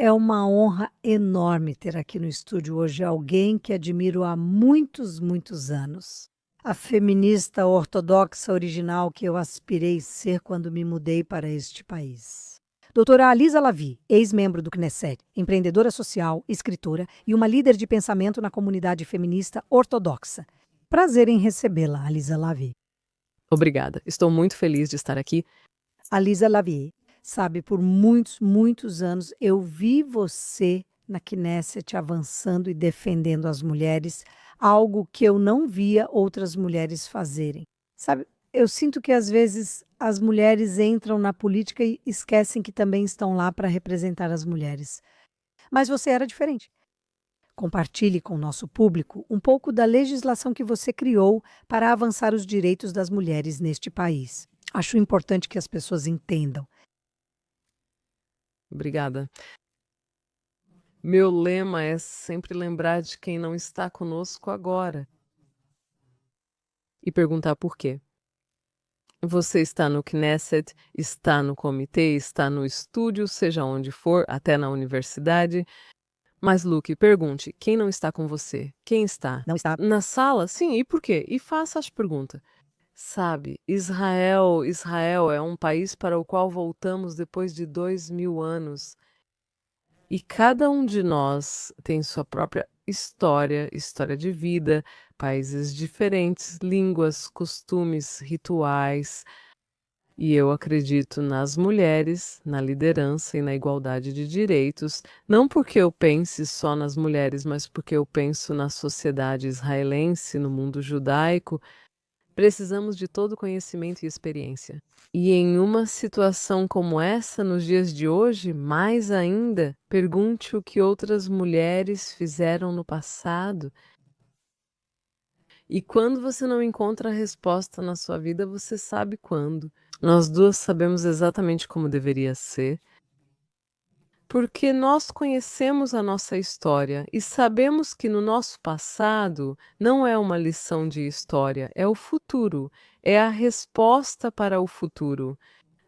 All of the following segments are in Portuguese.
É uma honra enorme ter aqui no estúdio hoje alguém que admiro há muitos, muitos anos. A feminista ortodoxa original que eu aspirei ser quando me mudei para este país. Doutora Alisa Lavie, ex-membro do Knesset, empreendedora social, escritora e uma líder de pensamento na comunidade feminista ortodoxa. Prazer em recebê-la, Alisa Lavie. Obrigada. Estou muito feliz de estar aqui. Alisa Lavie, sabe, por muitos, muitos anos eu vi você na Knesset avançando e defendendo as mulheres, algo que eu não via outras mulheres fazerem. Sabe, eu sinto que às vezes as mulheres entram na política e esquecem que também estão lá para representar as mulheres. Mas você era diferente. Compartilhe com o nosso público um pouco da legislação que você criou para avançar os direitos das mulheres neste país. Acho importante que as pessoas entendam. Obrigada. Meu lema é sempre lembrar de quem não está conosco agora e perguntar por quê. Você está no Knesset, está no comitê, está no estúdio, seja onde for, até na universidade. Mas, Luke, pergunte, quem não está com você? Quem está? Não está. Na sala? Sim, e por quê? E faça as perguntas. Sabe, Israel é um país para o qual voltamos depois de 2000 anos. E cada um de nós tem sua própria história, história de vida, países diferentes, línguas, costumes, rituais. E eu acredito nas mulheres, na liderança e na igualdade de direitos, não porque eu pense só nas mulheres, mas porque eu penso na sociedade israelense, no mundo judaico. Precisamos de todo conhecimento e experiência. E em uma situação como essa, nos dias de hoje, mais ainda, pergunte o que outras mulheres fizeram no passado. E quando você não encontra a resposta na sua vida, você sabe quando. Nós duas sabemos exatamente como deveria ser, porque nós conhecemos a nossa história e sabemos que no nosso passado não é uma lição de história, é o futuro, é a resposta para o futuro.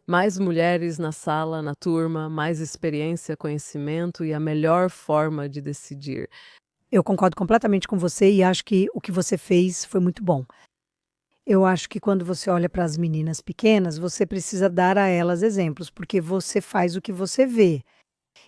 Mais mulheres na sala, na turma, mais experiência, conhecimento e a melhor forma de decidir. Eu concordo completamente com você e acho que o que você fez foi muito bom. Eu acho que quando você olha para as meninas pequenas, você precisa dar a elas exemplos, porque você faz o que você vê.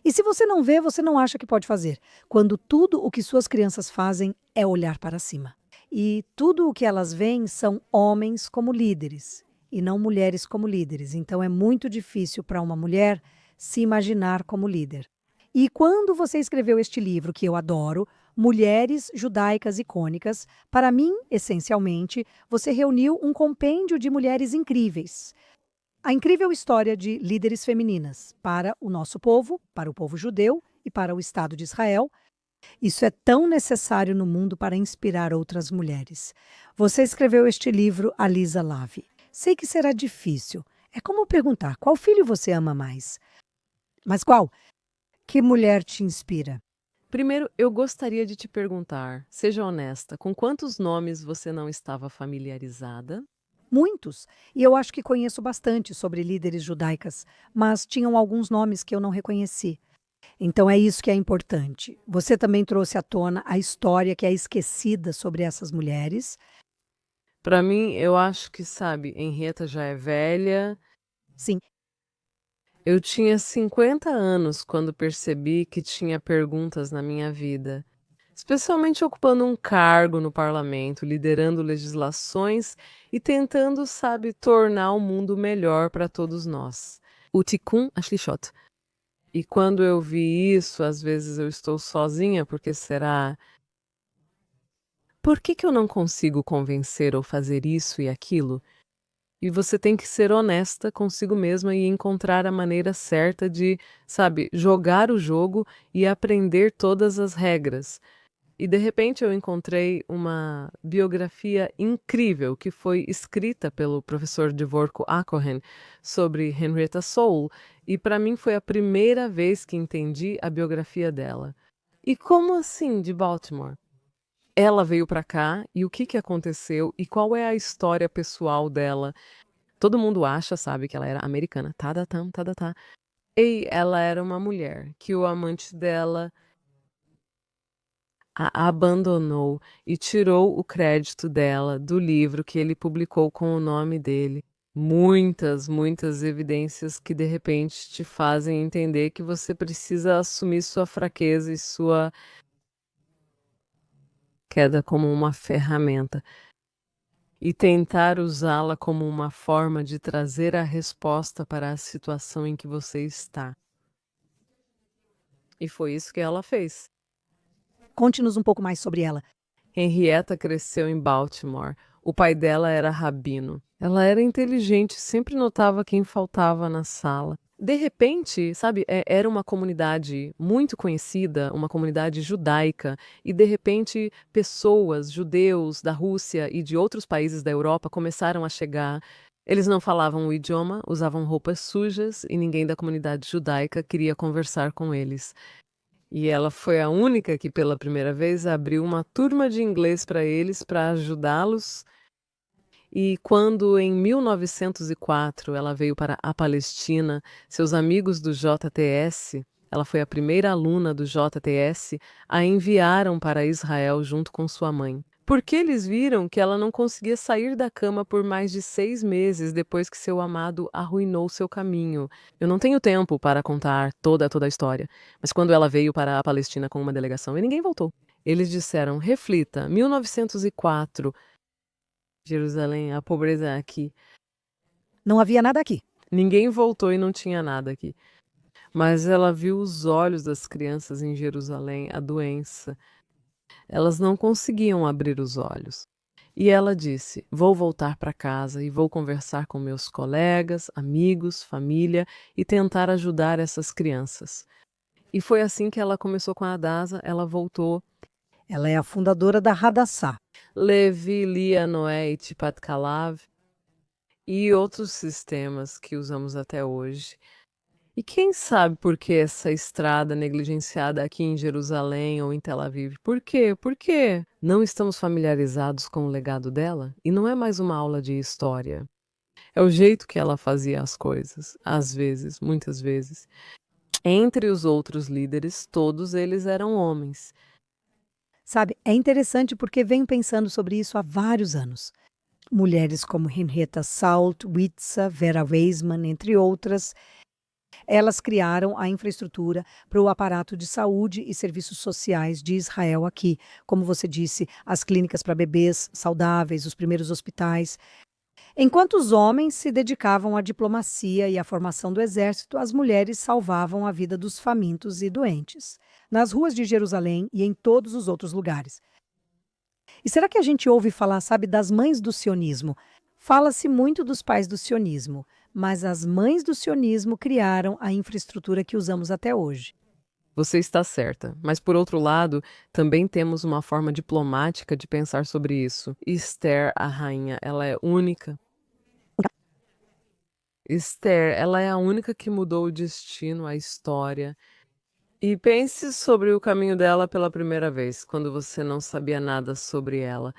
E se você não vê, você não acha que pode fazer. Quando tudo o que suas crianças fazem é olhar para cima. E tudo o que elas veem são homens como líderes e não mulheres como líderes. Então é muito difícil para uma mulher se imaginar como líder. E quando você escreveu este livro, que eu adoro, Mulheres Judaicas Icônicas, para mim, essencialmente, você reuniu um compêndio de mulheres incríveis. A incrível história de líderes femininas para o nosso povo, para o povo judeu e para o Estado de Israel. Isso é tão necessário no mundo para inspirar outras mulheres. Você escreveu este livro, Alisa Lavie. Sei que será difícil. É como perguntar qual filho você ama mais. Mas qual? Que mulher te inspira? Primeiro, eu gostaria de te perguntar, seja honesta, com quantos nomes você não estava familiarizada? Muitos. E eu acho que conheço bastante sobre líderes judaicas, mas tinham alguns nomes que eu não reconheci. Então é isso que é importante. Você também trouxe à tona a história que é esquecida sobre essas mulheres. Para mim, eu acho que, sabe, Henrietta já é velha. Sim, Eu tinha 50 anos quando percebi que tinha perguntas na minha vida, especialmente ocupando um cargo no parlamento, liderando legislações e tentando, sabe, tornar o mundo melhor para todos nós. O Tikkun Ashlishot. E quando eu vi isso, às vezes eu estou sozinha, porque será? Por que eu não consigo convencer ou fazer isso e aquilo? E você tem que ser honesta consigo mesma e encontrar a maneira certa de, sabe, jogar o jogo e aprender todas as regras. E de repente eu encontrei uma biografia incrível que foi escrita pelo professor Dvorko Akohen sobre Henrietta Soul, e para mim foi a primeira vez que entendi a biografia dela. E como assim de Baltimore? Ela veio para cá e o que que aconteceu e qual é a história pessoal dela? Todo mundo acha, sabe, que ela era americana. Tá, tá, tá, tá, tá. E ela era uma mulher que o amante dela a abandonou e tirou o crédito dela do livro que ele publicou com o nome dele. Muitas, muitas evidências que de repente te fazem entender que você precisa assumir sua fraqueza e sua queda como uma ferramenta e tentar usá-la como uma forma de trazer a resposta para a situação em que você está. E foi isso que ela fez. Conte-nos um pouco mais sobre ela. Henrietta cresceu em Baltimore. O pai dela era rabino. Ela era inteligente, sempre notava quem faltava na sala. De repente, sabe, era uma comunidade muito conhecida, uma comunidade judaica, e de repente pessoas, judeus da Rússia e de outros países da Europa começaram a chegar. Eles não falavam o idioma, usavam roupas sujas e ninguém da comunidade judaica queria conversar com eles. E ela foi a única que, pela primeira vez, abriu uma turma de inglês para eles, para ajudá-los. E quando, em 1904, ela veio para a Palestina, seus amigos do JTS, ela foi a primeira aluna do JTS, a enviaram para Israel junto com sua mãe. Porque eles viram que ela não conseguia sair da cama por mais de 6 meses depois que seu amado arruinou seu caminho. Eu não tenho tempo para contar toda a história, mas quando ela veio para a Palestina com uma delegação e ninguém voltou. Eles disseram: reflita, 1904, Jerusalém, a pobreza é aqui. Não havia nada aqui. Ninguém voltou e não tinha nada aqui. Mas ela viu os olhos das crianças em Jerusalém, a doença. Elas não conseguiam abrir os olhos. E ela disse: vou voltar para casa e vou conversar com meus colegas, amigos, família e tentar ajudar essas crianças. E foi assim que ela começou com a Hadassah, ela voltou. Ela é a fundadora da Hadassah. Levi, Lia, Noé e Tipat Kalav e outros sistemas que usamos até hoje. E quem sabe por que essa estrada negligenciada aqui em Jerusalém ou em Tel Aviv? Por quê? Por quê? Não estamos familiarizados com o legado dela? E não é mais uma aula de história. É o jeito que ela fazia as coisas, às vezes, muitas vezes. Entre os outros líderes, todos eles eram homens. Sabe, é interessante porque venho pensando sobre isso há vários anos. Mulheres como Henrietta Salt, Witza, Vera Weizmann, entre outras, elas criaram a infraestrutura para o aparato de saúde e serviços sociais de Israel aqui. Como você disse, as clínicas para bebês saudáveis, os primeiros hospitais. Enquanto os homens se dedicavam à diplomacia e à formação do exército, as mulheres salvavam a vida dos famintos e doentes, nas ruas de Jerusalém e em todos os outros lugares. E será que a gente ouve falar, sabe, das mães do sionismo? Fala-se muito dos pais do sionismo, mas as mães do sionismo criaram a infraestrutura que usamos até hoje. Você está certa, mas por outro lado, também temos uma forma diplomática de pensar sobre isso. Esther, a rainha, ela é única. Esther, ela é a única que mudou o destino, a história. E pense sobre o caminho dela pela primeira vez, quando você não sabia nada sobre ela.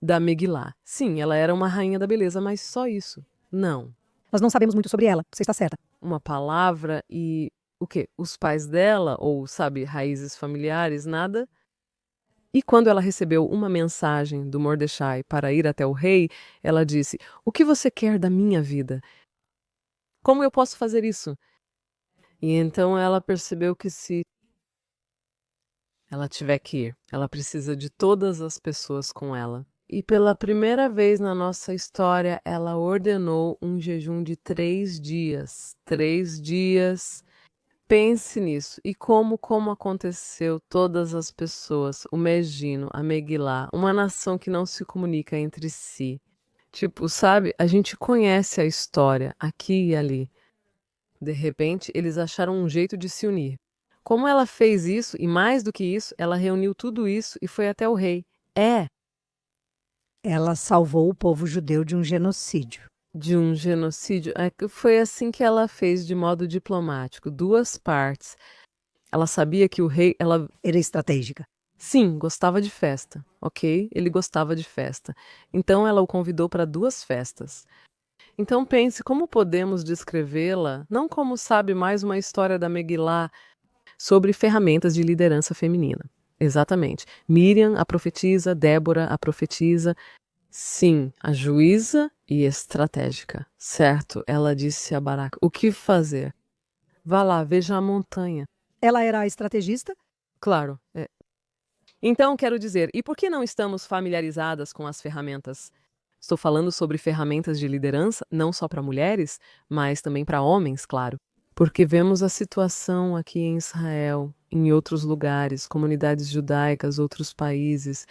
Da Megilá. Sim, ela era uma rainha da beleza, mas só isso. Não. Nós não sabemos muito sobre ela, você está certa. Uma palavra e o quê? Os pais dela, ou, sabe, raízes familiares, nada. E quando ela recebeu uma mensagem do Mordecai para ir até o rei, ela disse: o que você quer da minha vida? Como eu posso fazer isso? E então ela percebeu que se ela tiver que ir, ela precisa de todas as pessoas com ela. E pela primeira vez na nossa história, ela ordenou um jejum de 3 dias. 3 dias. Pense nisso. E como aconteceu, todas as pessoas, o Megino, a Megilá, uma nação que não se comunica entre si. Tipo, sabe, a gente conhece a história aqui e ali. De repente, eles acharam um jeito de se unir. Como ela fez isso, e mais do que isso, ela reuniu tudo isso e foi até o rei. Ela salvou o povo judeu de um genocídio. De um genocídio. Foi assim que ela fez de modo diplomático, duas partes. Ela sabia que o rei, Era estratégica. sim, gostava de festa, ok? Ele gostava de festa. Então ela o convidou para duas festas. Então pense como podemos descrevê-la, não como sabe mais uma história da Megilá sobre ferramentas de liderança feminina. Exatamente. Miriam, a profetisa, Débora, a profetisa. Sim, a juíza e estratégica. Certo, ela disse a Barack. O que fazer? Vá lá, veja a montanha. Ela era a estrategista? Claro. Então, quero dizer, e por que não estamos familiarizadas com as ferramentas? Estou falando sobre ferramentas de liderança, não só para mulheres, mas também para homens, claro. Porque vemos a situação aqui em Israel, em outros lugares, comunidades judaicas, outros países,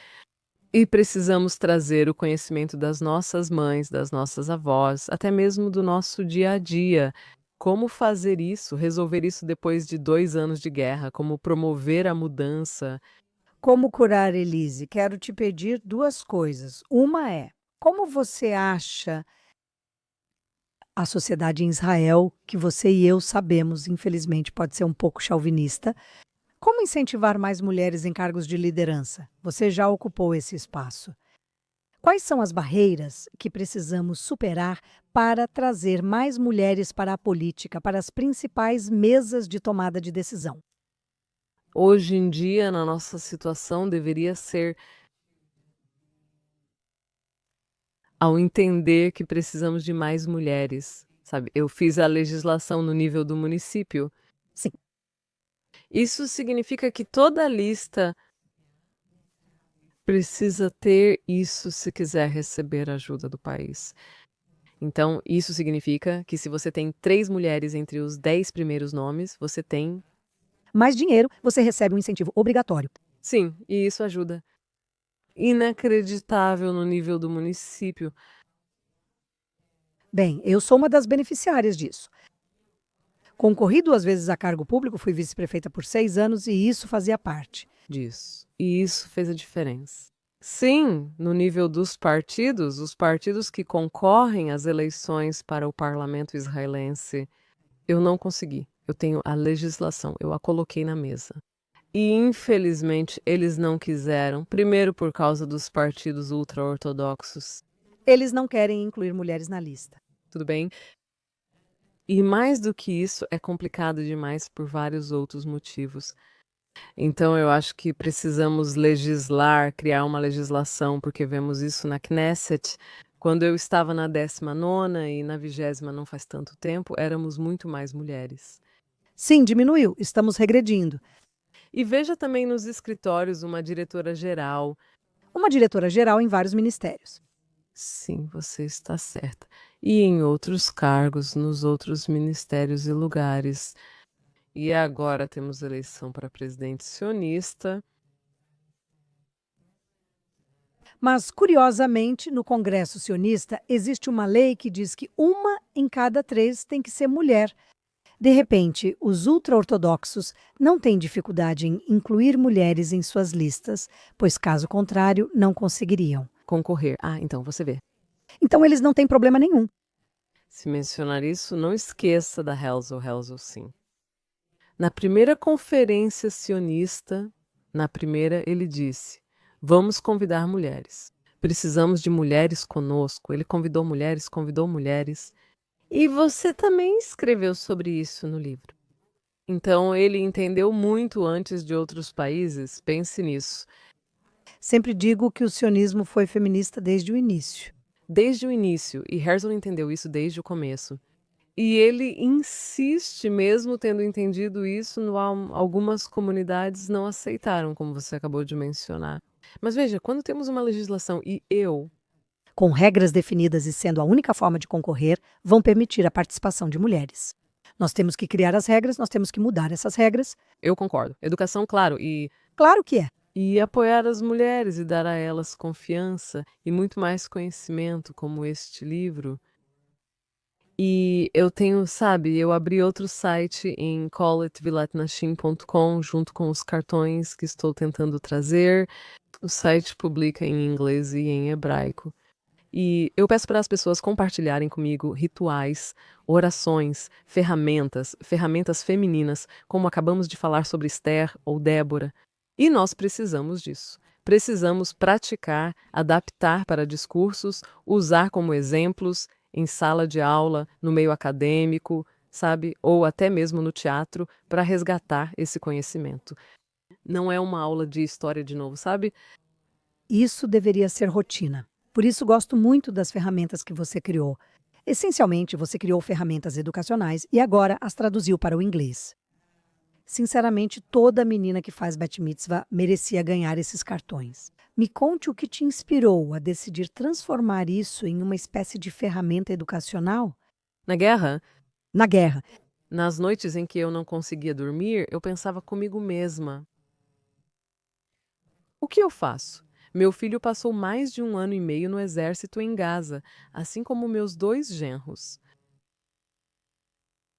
e precisamos trazer o conhecimento das nossas mães, das nossas avós, até mesmo do nosso dia a dia. Como fazer isso, resolver isso depois de 2 anos de guerra, como promover a mudança. Como curar Elise? Quero te pedir duas coisas. Uma é, como você acha a sociedade em Israel, que você e eu sabemos, infelizmente, pode ser um pouco chauvinista, como incentivar mais mulheres em cargos de liderança? Você já ocupou esse espaço. Quais são as barreiras que precisamos superar para trazer mais mulheres para a política, para as principais mesas de tomada de decisão? Hoje em dia, na nossa situação, deveria ser ao entender que precisamos de mais mulheres, sabe? Eu fiz a legislação no nível do município. Sim. Isso significa que toda a lista precisa ter isso se quiser receber ajuda do país. Então, isso significa que se você tem 3 mulheres entre os 10 primeiros nomes, você tem. Mais dinheiro, você recebe um incentivo obrigatório. Sim, e isso ajuda. Inacreditável no nível do município. Bem, eu sou uma das beneficiárias disso. Concorri 2 vezes a cargo público, fui vice-prefeita por 6 anos e isso fazia parte. Disso. E isso fez a diferença. Sim, no nível dos partidos, os partidos que concorrem às eleições para o parlamento israelense, eu não consegui. Eu tenho a legislação, eu a coloquei na mesa. E, infelizmente, eles não quiseram, primeiro por causa dos partidos ultra-ortodoxos. Eles não querem incluir mulheres na lista. Tudo bem? E mais do que isso, é complicado demais por vários outros motivos. Então, eu acho que precisamos legislar, criar uma legislação, porque vemos isso na Knesset. Quando eu estava na 19ª e na 20ª, não faz tanto tempo, éramos muito mais mulheres. Sim, diminuiu, estamos regredindo. E veja também nos escritórios uma diretora-geral. Uma diretora-geral em vários ministérios. Sim, você está certa. E em outros cargos, nos outros ministérios e lugares. E agora temos eleição para presidente sionista. Mas, curiosamente, no Congresso sionista existe uma lei que diz que 1 em cada 3 tem que ser mulher. De repente, os ultra-ortodoxos não têm dificuldade em incluir mulheres em suas listas, pois, caso contrário, não conseguiriam. Concorrer. Ah, então você vê. Então, eles não têm problema nenhum. Se mencionar isso, não esqueça da Herzl sim. Na primeira conferência sionista, ele disse: vamos convidar mulheres. Precisamos de mulheres conosco. Ele convidou mulheres, convidou mulheres. E você também escreveu sobre isso no livro. Então, ele entendeu muito antes de outros países. Pense nisso. Sempre digo que o sionismo foi feminista desde o início. Desde o início, e Herzl entendeu isso desde o começo. E ele insiste, mesmo tendo entendido isso, algumas comunidades não aceitaram, como você acabou de mencionar. Mas veja, quando temos uma legislação e Com regras definidas e sendo a única forma de concorrer, vão permitir a participação de mulheres. Nós temos que criar as regras, nós temos que mudar essas regras. eu concordo. Educação, claro, Claro que é. e apoiar as mulheres e dar a elas confiança e muito mais conhecimento, como este livro. E eu tenho, sabe, eu abri outro site em calletvilatnashim.com junto com os cartões que estou tentando trazer. O site publica em inglês e em hebraico. E eu peço para as pessoas compartilharem comigo rituais, orações, ferramentas femininas, como acabamos de falar sobre Esther ou Débora. E nós precisamos disso. Precisamos praticar, adaptar para discursos, usar como exemplos em sala de aula, no meio acadêmico, sabe? Ou até mesmo no teatro, para resgatar esse conhecimento. Não é uma aula de história de novo, sabe? Isso deveria ser rotina. Por isso, gosto muito das ferramentas que você criou. Essencialmente, você criou ferramentas educacionais e agora as traduziu para o inglês. Sinceramente, toda menina que faz Bat Mitzvah merecia ganhar esses cartões. Me conte o que te inspirou a decidir transformar isso em uma espécie de ferramenta educacional? Na guerra, Na guerra. nas noites em que eu não conseguia dormir, eu pensava comigo mesma: o que eu faço? Meu filho passou mais de 1 ano e meio no exército em Gaza, assim como meus 2 genros.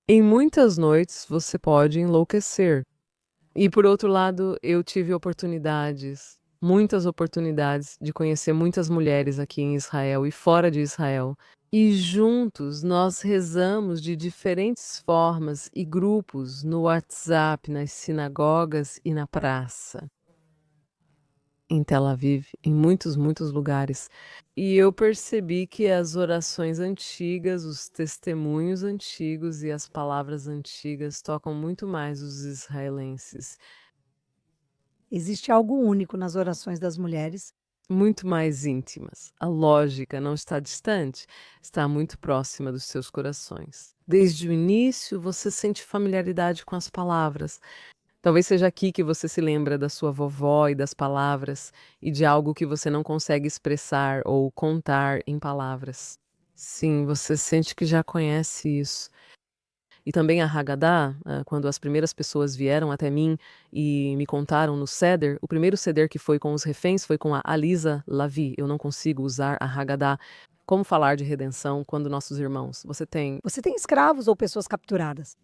Em muitas noites você pode enlouquecer. E por outro lado, eu tive oportunidades, muitas oportunidades de conhecer muitas mulheres aqui em Israel e fora de Israel. E juntos nós rezamos de diferentes formas e grupos no WhatsApp, nas sinagogas e na praça. Em Tel Aviv, em muitos, muitos lugares. E eu percebi que as orações antigas, os testemunhos antigos e as palavras antigas tocam muito mais os israelenses. Existe algo único nas orações das mulheres. Muito mais íntimas. A lógica não está distante, está muito próxima dos seus corações. Desde o início, você sente familiaridade com as palavras. Talvez seja aqui que você se lembra da sua vovó e das palavras, e de algo que você não consegue expressar ou contar em palavras. Sim, você sente que já conhece isso. E também a Haggadah, quando as primeiras pessoas vieram até mim e me contaram no Seder, o primeiro Seder que foi com os reféns foi com a Alisa Lavi. Eu não consigo usar a Haggadah. Como falar de redenção quando nossos irmãos? Você tem. Você tem escravos ou pessoas capturadas?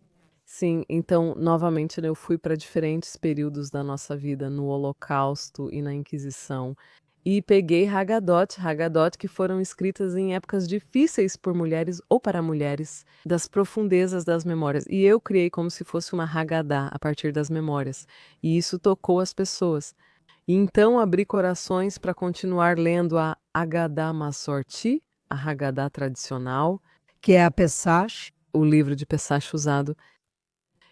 Sim, então, novamente, né, eu fui para diferentes períodos da nossa vida, no Holocausto e na Inquisição. E peguei Haggadot que foram escritas em épocas difíceis por mulheres ou para mulheres, das profundezas das memórias. E eu criei como se fosse uma Haggadah a partir das memórias. E isso tocou as pessoas. E então abri corações para continuar lendo a Haggadah Massorti, a Haggadah tradicional, Que é a Pesach. o livro de Pesach usado.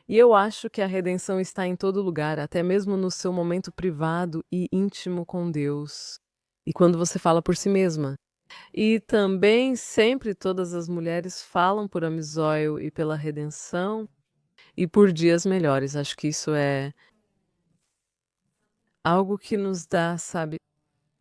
E eu acho que a redenção está em todo lugar, até mesmo no seu momento privado e íntimo com Deus. E quando você fala por si mesma. E também sempre todas as mulheres falam por Amizoil e pela redenção e por dias melhores. Acho que isso é algo que nos dá, sabe?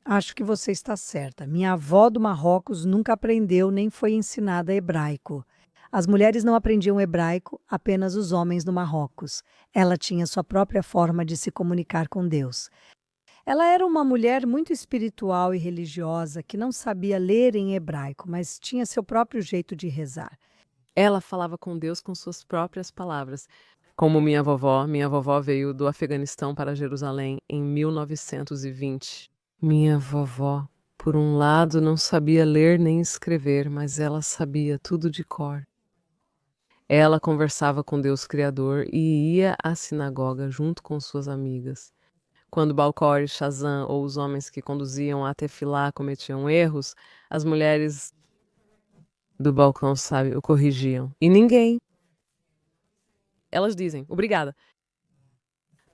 Acho que você está certa. Minha avó do Marrocos nunca aprendeu nem foi ensinada hebraico. As mulheres não aprendiam hebraico, apenas os homens no Marrocos. Ela tinha sua própria forma de se comunicar com Deus. Ela era uma mulher muito espiritual e religiosa que não sabia ler em hebraico, mas tinha seu próprio jeito de rezar. Ela falava com Deus com suas próprias palavras. Como minha vovó veio do Afeganistão para Jerusalém em 1920. Minha vovó, por um lado, não sabia ler nem escrever, mas ela sabia tudo de cor. Ela conversava com Deus Criador e ia à sinagoga junto com suas amigas. Quando Balcor e Shazam, ou os homens que conduziam a Tefilá, cometiam erros, as mulheres do balcão, sabe, o corrigiam. E ninguém. Elas dizem, obrigada.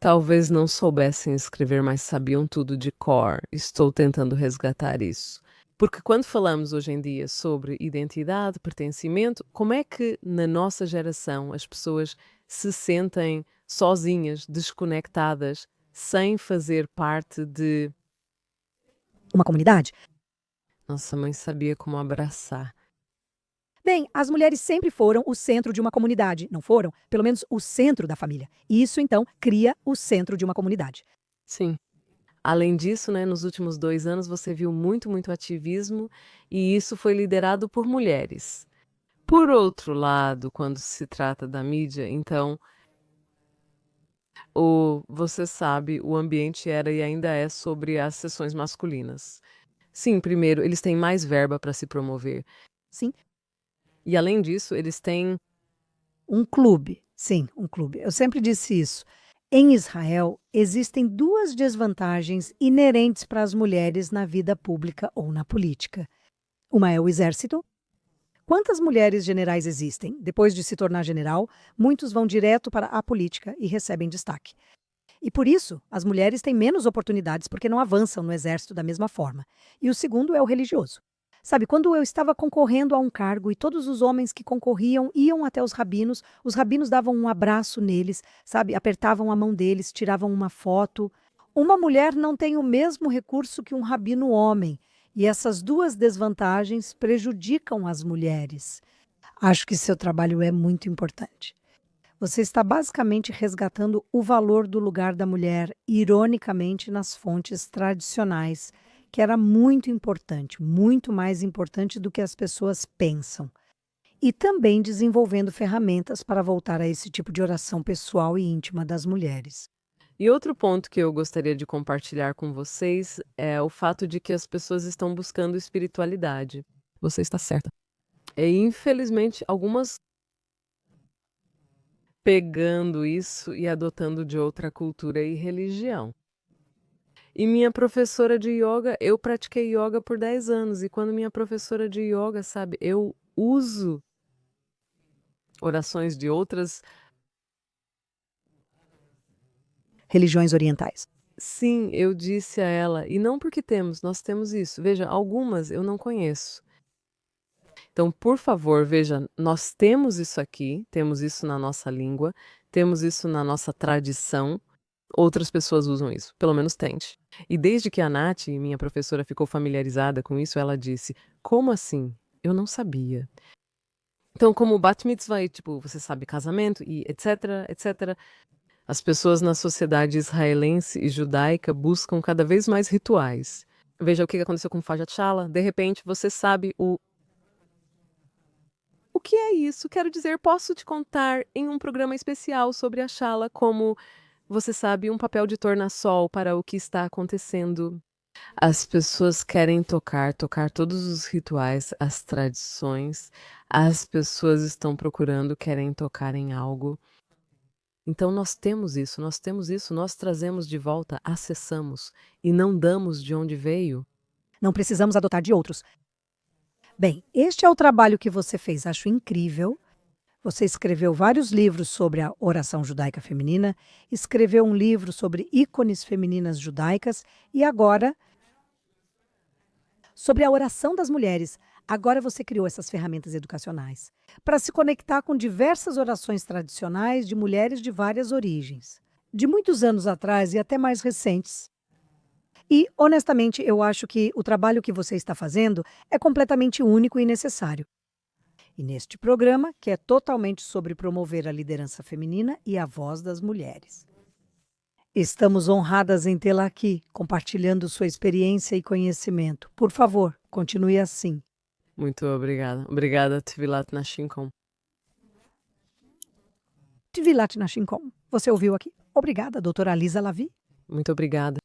Talvez não soubessem escrever, mas sabiam tudo de cor. Estou tentando resgatar isso. Porque quando falamos hoje em dia sobre identidade, pertencimento, como é que na nossa geração as pessoas se sentem sozinhas, desconectadas, sem fazer parte de. Uma comunidade? Nossa mãe sabia como abraçar. Bem, as mulheres sempre foram o centro de uma comunidade, não foram? Pelo menos o centro da família. E isso, então, cria o centro de uma comunidade. Sim. Além disso, né, nos últimos 2 anos você viu muito, muito ativismo e isso foi liderado por mulheres. Por outro lado, quando se trata da mídia, então, você sabe, o ambiente era e ainda é sobre as sessões masculinas. Sim, primeiro, eles têm mais verba para se promover. Sim, E além disso, eles têm. um clube. Sim, um clube. Eu sempre disse isso. Em Israel, existem duas desvantagens inerentes para as mulheres na vida pública ou na política. Uma é o exército. Quantas mulheres generais existem? Depois de se tornar general, muitos vão direto para a política e recebem destaque. E por isso, as mulheres têm menos oportunidades porque não avançam no exército da mesma forma. E o segundo é o religioso. Sabe, quando eu estava concorrendo a um cargo e todos os homens que concorriam iam até os rabinos davam um abraço neles, sabe, apertavam a mão deles, tiravam uma foto. Uma mulher não tem o mesmo recurso que um rabino homem, e essas duas desvantagens prejudicam as mulheres. Acho que seu trabalho é muito importante. Você está basicamente resgatando o valor do lugar da mulher, ironicamente, nas fontes tradicionais, que era muito importante, muito mais importante do que as pessoas pensam. E também desenvolvendo ferramentas para voltar a esse tipo de oração pessoal e íntima das mulheres. E outro ponto que eu gostaria de compartilhar com vocês é o fato de que as pessoas estão buscando espiritualidade. Você está certa. E infelizmente, algumas pegando isso e adotando de outra cultura e religião. E minha professora de yoga, eu pratiquei yoga por 10 anos, e quando minha professora de yoga, sabe, eu uso orações de outras. Religiões orientais. Sim, eu disse a ela, e não porque nós temos isso. Veja, algumas eu não conheço. Então, por favor, veja, nós temos isso aqui, temos isso na nossa língua, temos isso na nossa tradição. Outras pessoas usam isso, pelo menos tente. E desde que a Nath, minha professora, ficou familiarizada com isso, ela disse: como assim? Eu não sabia. Então, como Bat Mitzvah, tipo, você sabe, casamento e etc, etc. As pessoas na sociedade israelense e judaica buscam cada vez mais rituais. Veja o que aconteceu com Fajat Shala. De repente, você sabe o que é isso? Quero dizer, posso te contar em um programa especial sobre a Shala como, você sabe, um papel de tornassol para o que está acontecendo. As pessoas querem tocar todos os rituais, as tradições. As pessoas estão procurando, querem tocar em algo. Então nós temos isso, nós trazemos de volta, acessamos e não damos de onde veio. Não precisamos adotar de outros. Bem, este é o trabalho que você fez, acho incrível. Você escreveu vários livros sobre a oração judaica feminina, escreveu um livro sobre ícones femininas judaicas e agora sobre a oração das mulheres. Agora você criou essas ferramentas educacionais para se conectar com diversas orações tradicionais de mulheres de várias origens, de muitos anos atrás e até mais recentes. E, honestamente, eu acho que o trabalho que você está fazendo é completamente único e necessário. E neste programa, que é totalmente sobre promover a liderança feminina e a voz das mulheres. Estamos honradas em tê-la aqui, compartilhando sua experiência e conhecimento. Por favor, continue assim. Muito obrigada. Obrigada, Tvilat Nashinkom. Tvilat Nashinkom. Você ouviu aqui? Obrigada, doutora Alisa Lavi. Muito obrigada.